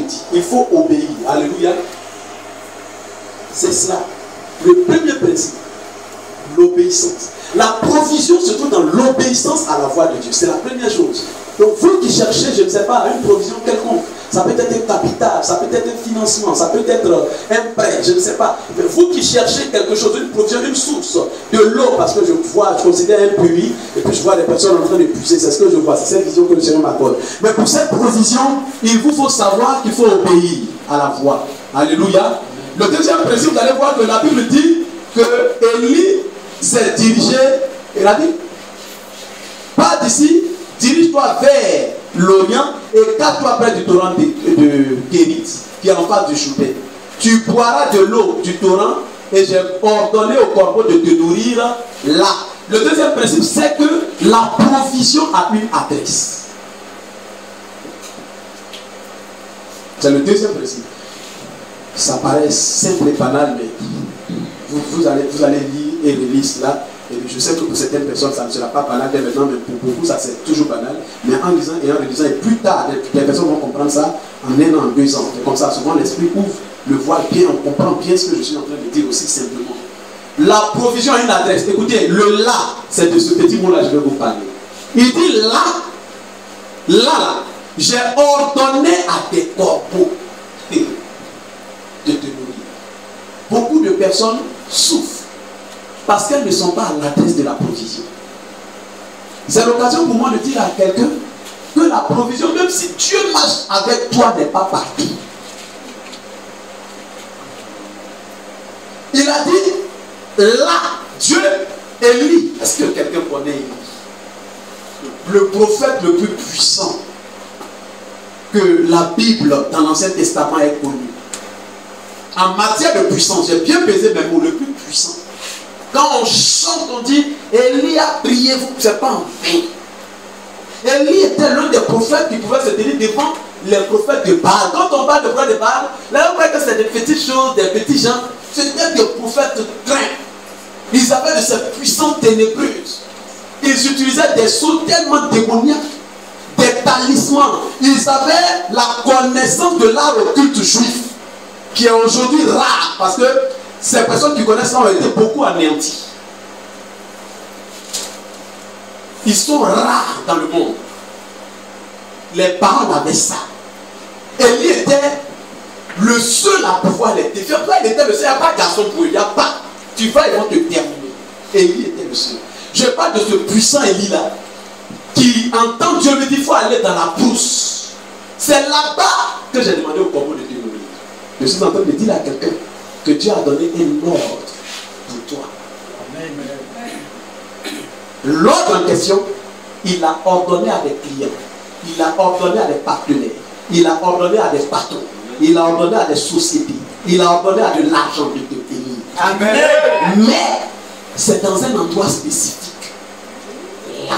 dit. Il faut obéir. Alléluia. C'est cela. Le premier principe, l'obéissance. La provision se trouve dans l'obéissance à la voix de Dieu. C'est la première chose. Donc vous qui cherchez, je ne sais pas, une provision quelconque, ça peut être un capital, ça peut être un financement, ça peut être un prêt, je ne sais pas. Mais vous qui cherchez quelque chose, une provision, une source, de l'eau, parce que je considère un puits, et puis je vois des personnes en train de puiser, c'est ce que je vois, c'est cette vision que le Seigneur m'accorde. Mais pour cette provision, il vous faut savoir qu'il faut obéir à la voix. Alléluia. Le deuxième principe, vous allez voir que la Bible dit que Élie s'est dirigé, il a dit, pas d'ici, dirige-toi vers l'Orient et casse-toi près du torrent de Kérit, qui est en face du Choupet. Tu boiras de l'eau du torrent et j'ai ordonné au corbeau de te nourrir là. Le deuxième principe, c'est que la provision a une adresse. C'est le deuxième principe. Ça paraît simple et banal, mais vous allez lire et relire cela. Et je sais que pour certaines personnes, ça ne sera pas banal dès maintenant, mais pour beaucoup, ça c'est toujours banal. Mais en lisant et en relisant, et plus tard, les personnes vont comprendre ça en un an, en 2 ans. Et comme ça, souvent, l'esprit ouvre le voile bien, on comprend bien ce que je suis en train de dire aussi simplement. La provision a une adresse. Écoutez, le là, c'est de ce petit mot-là que je vais vous parler. Il dit là, j'ai ordonné à tes corbeaux de te nourrir. Beaucoup de personnes souffrent parce qu'elles ne sont pas à l'adresse de la provision. C'est l'occasion pour moi de dire à quelqu'un que la provision, même si Dieu marche avec toi, n'est pas partout. Il a dit, là, Dieu, Élie. Est-ce que quelqu'un connaît Élie? Le prophète le plus puissant que la Bible dans l'Ancien Testament ait connu. En matière de puissance, j'ai bien pesé mes mots, le plus puissant. Quand on chante, on dit Élie a prié, c'est pas en vain. Élie était l'un des prophètes qui pouvait se tenir devant les prophètes de Baal. Quand on parle de prophètes de Baal, là on voit que c'est des petites choses, des petits gens. C'était des prophètes craints. Ils avaient de cette puissance ténébreuse. Ils utilisaient des sceaux tellement démoniaques, des talismans. Ils avaient la connaissance de l'art occulte juif, qui est aujourd'hui rare parce que ces personnes qui connaissent ça ont été beaucoup anéanties. Ils sont rares dans le monde. Les parents avaient ça. Élie était le seul à pouvoir les défier. Toi, il était le seul. Il n'y a pas de garçon pour eux. Il n'y a pas. Tu vas, ils vont te terminer. Élie était le seul. Je parle de ce puissant Élie là qui entend Dieu lui dire il faut aller dans la brousse. C'est là-bas que j'ai demandé au corbeau de te nourrir. Je suis en train de dire à quelqu'un que Dieu a donné un ordre pour toi. L'ordre en question, il a ordonné à des clients, il a ordonné à des partenaires, il a ordonné à des patrons, il a ordonné à des sociétés, il a ordonné à de l'argent de te payer. Amen. Mais c'est dans un endroit spécifique. Là.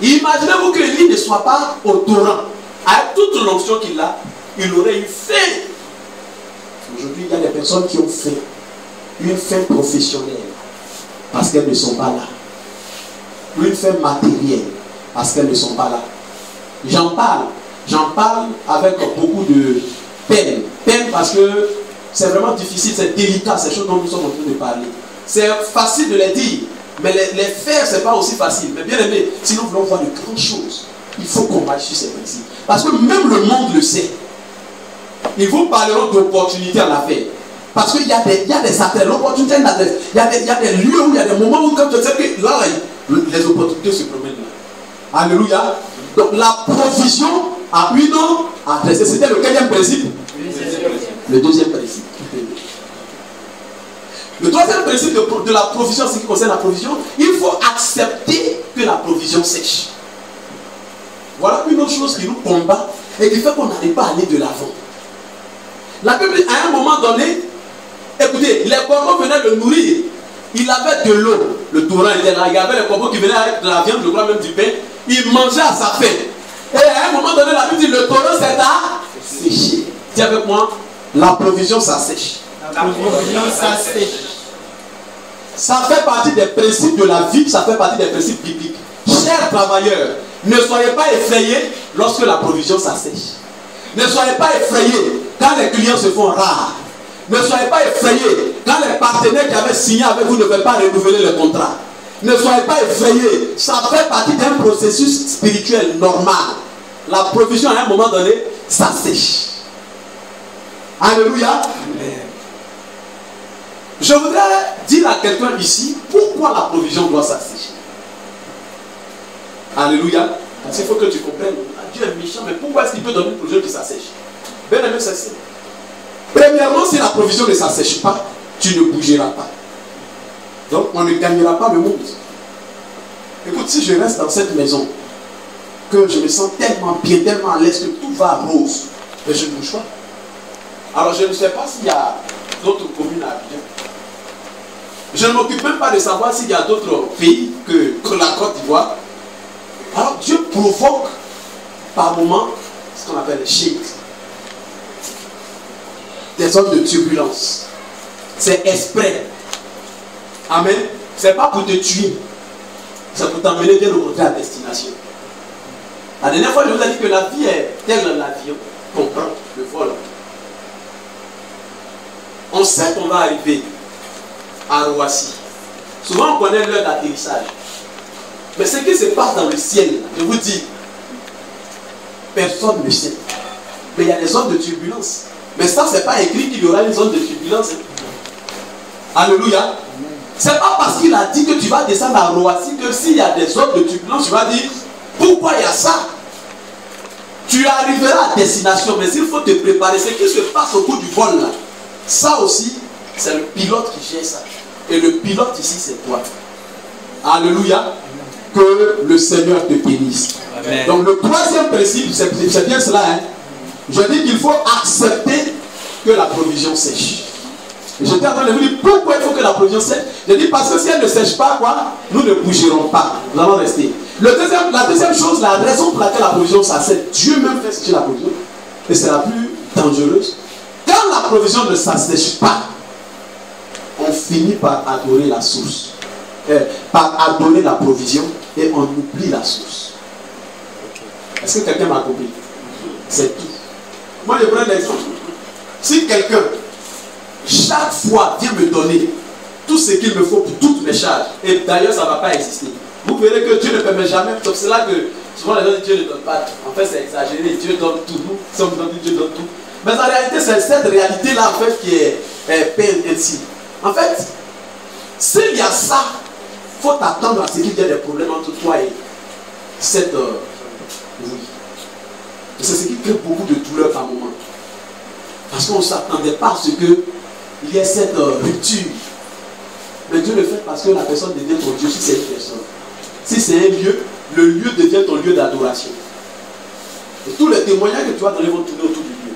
Imaginez-vous que l'île ne soit pas au torrent. Avec toute l'onction qu'il a, il aurait eu faim. Aujourd'hui, il y a des personnes qui ont faim. Une faim professionnelle. Parce qu'elles ne sont pas là. Une faim matérielle. Parce qu'elles ne sont pas là. J'en parle avec beaucoup de peine. Peine parce que c'est vraiment difficile, c'est délicat, ces choses dont nous sommes en train de parler. C'est facile de les dire, mais les faire, c'est pas aussi facile. Mais bien aimé, si nous voulons voir de grandes choses, il faut qu'on marche sur ces principes. Parce que même le monde le sait. Ils vous parleront d'opportunités en affaires. Parce qu'il y a des affaires, l'opportunité, il y a des lieux où il y a des moments où, comme tu sais que là, les opportunités se promènent là. Alléluia. Donc la provision a une adresse. C'était le quatrième principe. Le deuxième principe. Le troisième principe de la provision, ce qui concerne la provision, il faut accepter que la provision sèche. Voilà une autre chose qui nous combat et qui fait qu'on n'arrive pas à aller de l'avant. La Bible, à un moment donné, écoutez, les corbeaux venaient le nourrir. Il avait de l'eau. Le torrent était là. Il y avait les corbeaux qui venaient avec de la viande, je crois même du pain. Il mangeait à sa faim. Et à un moment donné, la Bible dit le torrent s'est séché. Dis avec moi, la provision ça sèche. La provision ça sèche. Ça fait partie des principes de la vie, ça fait partie des principes bibliques. Chers travailleurs, ne soyez pas effrayés lorsque la provision ça sèche. Ne soyez pas effrayés quand les clients se font rares. Ne soyez pas effrayés quand les partenaires qui avaient signé avec vous ne veulent pas renouveler le contrat. Ne soyez pas effrayés. Ça fait partie d'un processus spirituel normal. La provision à un moment donné, ça sèche. Alléluia. Amen. Je voudrais dire à quelqu'un ici pourquoi la provision doit s'assécher. Alléluia. Parce qu'il faut que tu comprennes. Dieu est méchant, mais pourquoi est-ce qu'il peut donner une provision qui s'assèche? Bien aimé, c'est ça. Premièrement, si la provision ne s'assèche pas, tu ne bougeras pas. Donc, on ne gagnera pas le monde. Écoute, si je reste dans cette maison, que je me sens tellement bien, tellement à l'aise, que tout va rose, mais je ne bouge pas. Alors, je ne sais pas s'il y a d'autres communes à Abidjan. Je ne m'occupe même pas de savoir s'il y a d'autres pays que la Côte d'Ivoire. Alors, Dieu provoque par moments ce qu'on appelle les shakes. Des zones de turbulence. C'est exprès. Amen. C'est pas pour te tuer. C'est pour t'emmener bien au contraire à destination. La dernière fois, je vous ai dit que la vie est telle l'avion qu'on prend le vol. On sait qu'on va arriver à Roissy. Souvent, on connaît l'heure d'atterrissage. Mais ce qui se passe dans le ciel, je vous dis, personne ne sait. Mais il y a des zones de turbulence. Mais ça, ce n'est pas écrit qu'il y aura une zone de turbulence. Alléluia. Ce n'est pas parce qu'il a dit que tu vas descendre à Roissy que s'il y a des zones de turbulence, tu vas dire, pourquoi il y a ça? Tu arriveras à destination, mais il faut te préparer. Ce qui se passe au cours du vol, là, ça aussi, c'est le pilote qui gère ça. Et le pilote ici, c'est toi. Alléluia. Que le Seigneur te bénisse. Amen. Donc le troisième principe, c'est bien cela. Hein? Je dis qu'il faut accepter que la provision sèche. J'étais en train de vous dire pourquoi il faut que la provision sèche. Je dis parce que si elle ne sèche pas, quoi, nous ne bougerons pas. Nous allons rester. La deuxième chose, la raison pour laquelle la provision s'assèche, Dieu même fait sécher la provision. Et c'est la plus dangereuse. Quand la provision ne s'assèche pas, on finit par adorer la source. Par adorer la provision et on oublie la source. Est-ce que quelqu'un m'a compris? C'est tout. Moi je prends l'exemple. Si quelqu'un chaque fois vient me donner tout ce qu'il me faut pour toutes mes charges, et d'ailleurs ça ne va pas exister, vous verrez que Dieu ne permet jamais. Donc c'est là que souvent les gens disent Dieu ne donne pas tout. En fait c'est exagéré, Dieu donne tout. Nous sommes donnés, Dieu donne tout. Mais en réalité c'est cette réalité là en fait qui est peine ainsi. En fait, s'il y a ça, il faut t'attendre à ce qu'il y ait des problèmes entre toi et cette oui. C'est ce qui crée beaucoup de douleur par moment. Parce qu'on ne s'attendait pas à ce qu'il y ait cette rupture. Mais Dieu le fait parce que la personne devient ton Dieu si c'est une personne. Si c'est un lieu, le lieu devient ton lieu d'adoration. Et tous les témoignages que tu vas donner vont tourner autour du lieu.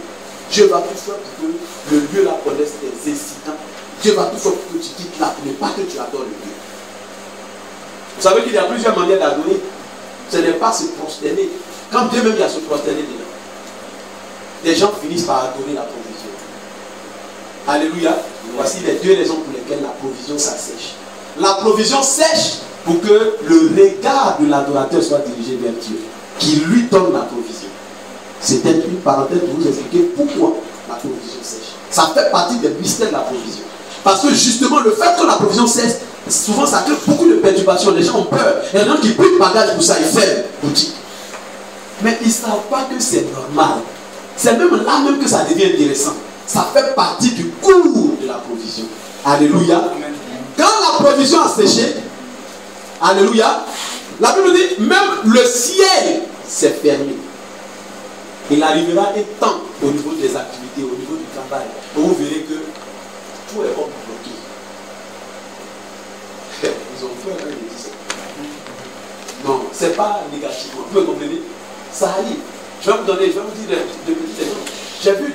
Dieu va tout faire pour que le lieu là connaisse tes incidents. Dieu va tout faire pour que tu quittes là, mais pas que tu adores le lieu. Vous savez qu'il y a plusieurs manières d'adorer. Ce n'est pas se prosterner. Quand Dieu même il y a se prosterner dedans. Les gens finissent par adorer la provision. Alléluia. Voici les deux raisons pour lesquelles la provision s'assèche. La provision sèche pour que le regard de l'adorateur soit dirigé vers Dieu, qui lui donne la provision. C'était une parenthèse pour vous expliquer pourquoi la provision sèche. Ça fait partie des mystères de la provision. Parce que justement, le fait que la provision cesse, souvent ça crée beaucoup de perturbations. Les gens ont peur. Il y a des gens qui prennent bagage pour ça, ils ferment boutique. Mais ils ne savent pas que c'est normal. C'est même là même que ça devient intéressant. Ça fait partie du cours de la provision. Alléluia. Amen. Quand la provision a séché, alléluia, la Bible dit, même le ciel s'est fermé. Il arrivera un temps au niveau des activités, au niveau du travail, où vous verrez que tout est comme bloqué. Ils ont peur quand ils disent ça. Non, ce n'est pas négativement. Vous pouvez comprendre? Ça arrive. Je vais vous dire de petits exemples. J'ai vu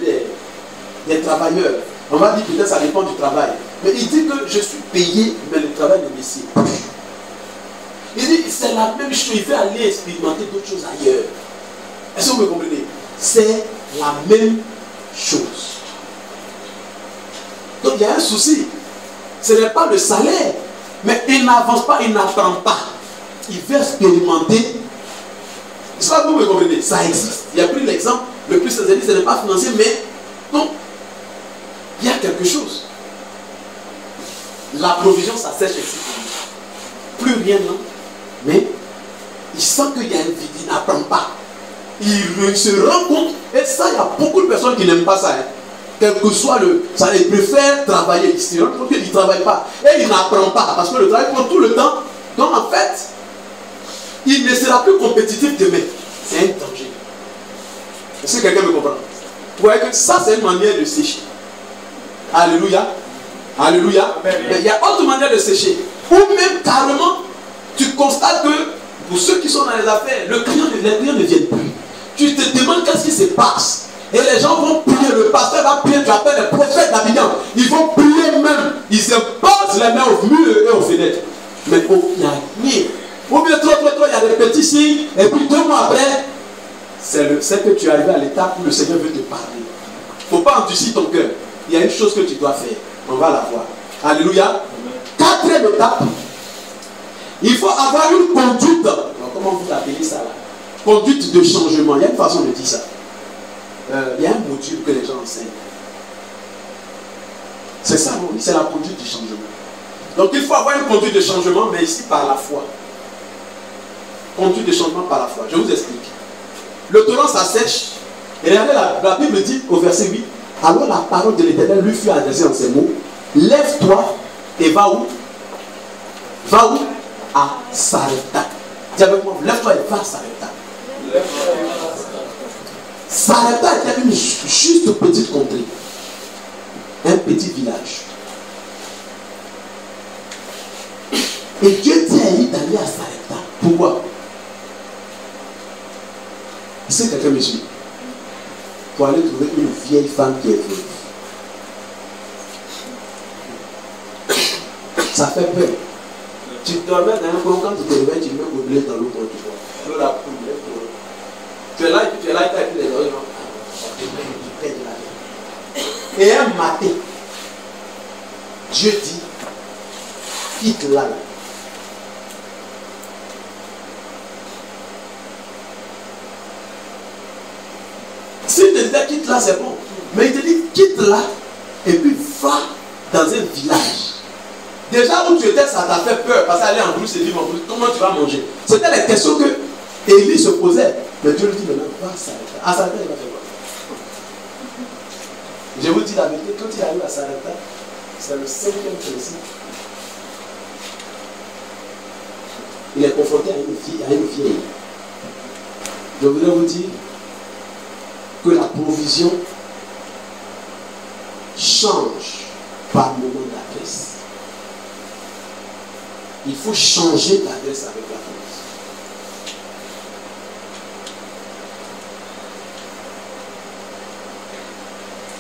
des travailleurs. On va dire peut-être ça dépend du travail. Mais il dit que je suis payé, mais le travail ne me sied plus. Il dit c'est la même chose. Il veut aller expérimenter d'autres choses ailleurs. Est-ce que vous me comprenez? C'est la même chose. Donc il y a un souci. Ce n'est pas le salaire. Mais il n'avance pas, il n'apprend pas. Il veut expérimenter. Ça, vous me comprenez? Ça existe. Il a pris l'exemple Le plus c'est dit, ce n'est pas financier, mais non. Il y a quelque chose. La provision, ça sèche ici. Plus rien, non. Mais il sent qu'il y a un vide, il n'apprend pas. Il se rend compte, et ça, il y a beaucoup de personnes qui n'aiment pas ça. Hein. Quel que soit le. Ça, ils préfèrent travailler ici. Il ne travaille pas. Et il n'apprend pas. Parce que le travail prend tout le temps. Donc en fait, il ne sera plus compétitif demain. C'est un danger. Est-ce que quelqu'un me comprend? Vous voyez que ça, c'est une manière de sécher. Alléluia. Alléluia. Mais il y a autre manière de sécher. Ou même carrément, tu constates que pour ceux qui sont dans les affaires, les clients ne viennent plus. Tu te demandes qu'est-ce qui se passe. Et les gens vont prier, le pasteur va prier, tu appelles les prophètes d'Abidjan. Ils vont prier même. Ils se posent les mains aux murs et aux fenêtres. Mais il n'y a rien. Ou bien trop, il y a des petits signes. Et puis 2 mois après, c'est que tu es arrivé à l'étape où le Seigneur veut te parler. Il ne faut pas endurcir ton cœur. Il y a une chose que tu dois faire. On va la voir. Alléluia. 4e étape. Il faut avoir une conduite. Alors, comment vous appelez ça là? Conduite de changement. Il y a une façon de dire ça. Il y a un module que les gens enseignent. C'est ça, oui, c'est la conduite du changement. Donc il faut avoir une conduite de changement, mais ici par la foi. Conduite de changement par la foi. Je vous explique. Le torrent s'assèche. Et regardez, la Bible dit au verset 8, alors la parole de l'Éternel lui fut adressée en ces mots, lève-toi et va où? Va où? À Sarepta. Dis avec moi, lève-toi et va à Sarepta. Sarepta était une juste petite contrée. Un petit village. Et Dieu dit à Élie d'aller à Sarepta. Pourquoi? Est-ce que quelqu'un me suit? Pour aller trouver une vieille femme qui est veuve. Ça fait peur. Tu dormais dans un coin, quand tu te réveilles, tu mets au blé dans l'eau, tu vois. La poule, tu es là, et puis tu es là, et puis les gens. Et un matin, Dieu dit, quitte-la. S'il te disait quitte-la, c'est bon. Mais il te dit quitte-la et puis va dans un village. Déjà où tu étais, ça t'a fait peur parce qu'aller en brousse et vivre en brousse, comment tu vas manger? C'était les questions que Élie se posait. Mais Dieu lui dit maintenant, va à Sarepta. À Sarepta, il va faire quoi? Je vous dis la vérité, quand il arrive à Sarepta, c'est le 5e principe. Il est confronté à une vieille. Je voudrais vous dire que la provision change par moment d'adresse. Il faut changer d'adresse avec la provision.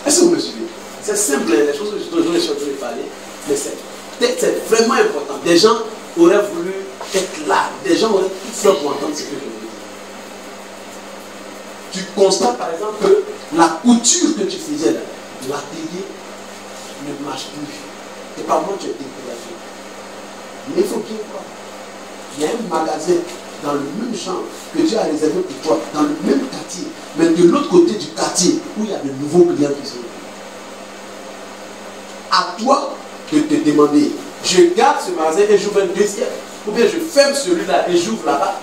Est-ce que vous me suivez? C'est simple, les choses que je suis en train de parler, mais c'est vraiment important. Des gens auraient voulu être là, des gens auraient tout fait pour entendre ce que je veux dire. Tu constates par exemple que la couture que tu faisais là, l'atelier ne marche plus. Et par moi tu es découragé. Mais il faut bien voir. Il y a un magasin dans le même genre que Dieu a réservé pour toi, dans le même quartier, mais de l'autre côté du quartier où il y a de nouveaux clients qui sont là. À toi de te demander, je garde ce magasin et j'ouvre un deuxième, ou bien je ferme celui-là et j'ouvre là-bas.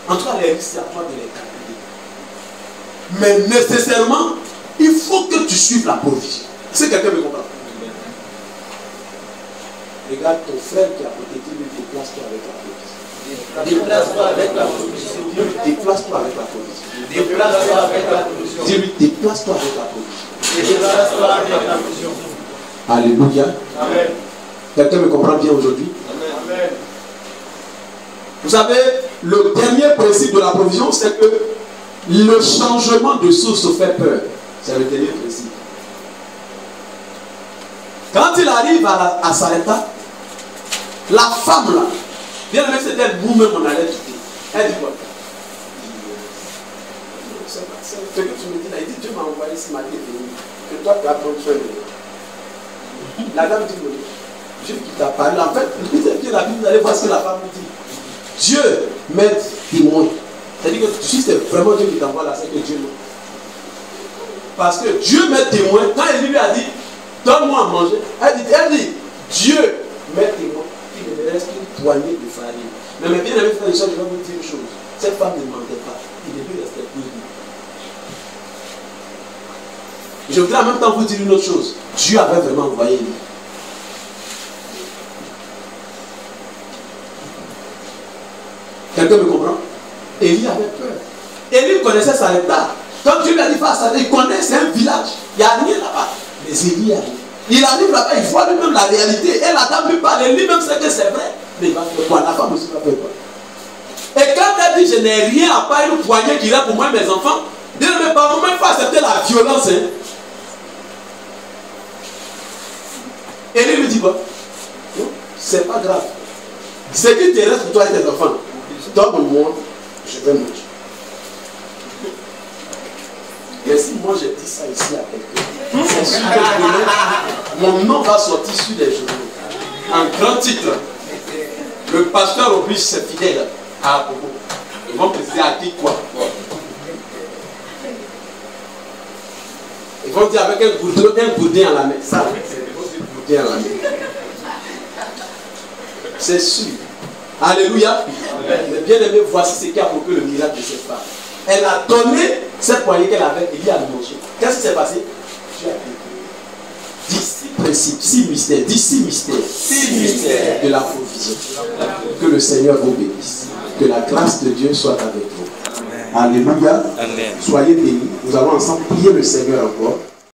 En tout cas, les risques, c'est à toi de les calculer. Mais nécessairement, il faut que tu suives la provision. Est-ce que quelqu'un me comprend? Regarde ton frère qui est à côté, dis-lui, déplace-toi avec la provision. Déplace-toi avec la provision. Dis-lui, déplace-toi avec la provision. Déplace-toi avec la provision. Dis-lui, déplace-toi avec la provision. Déplace-toi avec la provision. Alléluia. Amen. Quelqu'un me comprend bien aujourd'hui? Amen. Vous savez, le dernier principe de la provision, c'est que le changement de source fait peur. C'est le dernier principe. Quand il arrive à Sarepta, la femme là, bien aimé, c'était nous-mêmes on allait quitter. Elle dit quoi? C'est ce que tu me dis là. Il dit, Dieu m'a envoyé ce matin que toi tu vas prendre soin de moi. La dame dit, Dieu qui t'a parlé. En fait, la Bible, vous allez voir ce que la femme dit. Dieu m'aide témoin. C'est-à-dire que si c'est vraiment Dieu qui t'envoie là, c'est que Dieu Parce que Dieu m'est témoin. Quand Élie lui a dit, donne-moi à manger, elle dit, Dieu m'est témoin qu'il ne me reste qu'une poignée de farine. Mais mes bien-aimés frères et sœurs, je vais vous dire une chose. Cette femme ne mentait pas. Il ne lui restait plus rien. Je voudrais en même temps vous dire une autre chose. Dieu avait vraiment envoyé Élie. Quelqu'un me comprend? Élie avait peur. Élie connaissait sa hectare. Quand Dieu lui a dit face à il connaît, c'est un village. Il n'y a rien là-bas. Mais Élie arrive. Il arrive là-bas, il voit lui-même la réalité. Et la dame lui parle. Et lui-même sait que c'est vrai. Mais il va faire quoi? La femme aussi va faire quoi? Et quand elle dit je n'ai rien à part une poignée qui est pour moi et mes enfants, Dieu ne me parle même pas accepter la violence. Hein? Élie lui dit quoi? C'est pas grave. Ce qui te reste pour toi et tes enfants, donne-moi, je vais manger. Et si moi je dis ça ici à quelqu'un, c'est sûr que mon nom va sortir sur les journaux. En grand titre, le pasteur oblige ses fidèles à Bobo. Ils vont préciser à qui quoi. Ils vont dire avec un boudin à la main. Ça, c'est un boudin à la main. C'est sûr. Alléluia. Mais bien aimé, voici ce qui a provoqué le miracle de cette femme. Elle a donné cette poignée qu'elle avait et lui a mangé. Qu'est-ce qui s'est passé? Dieu a déclaré 10 principes, 6 mystères, 6 mystères de la provision. Que le Seigneur vous bénisse. Que la grâce de Dieu soit avec vous. Alléluia. Soyez bénis. Nous allons ensemble prier le Seigneur encore.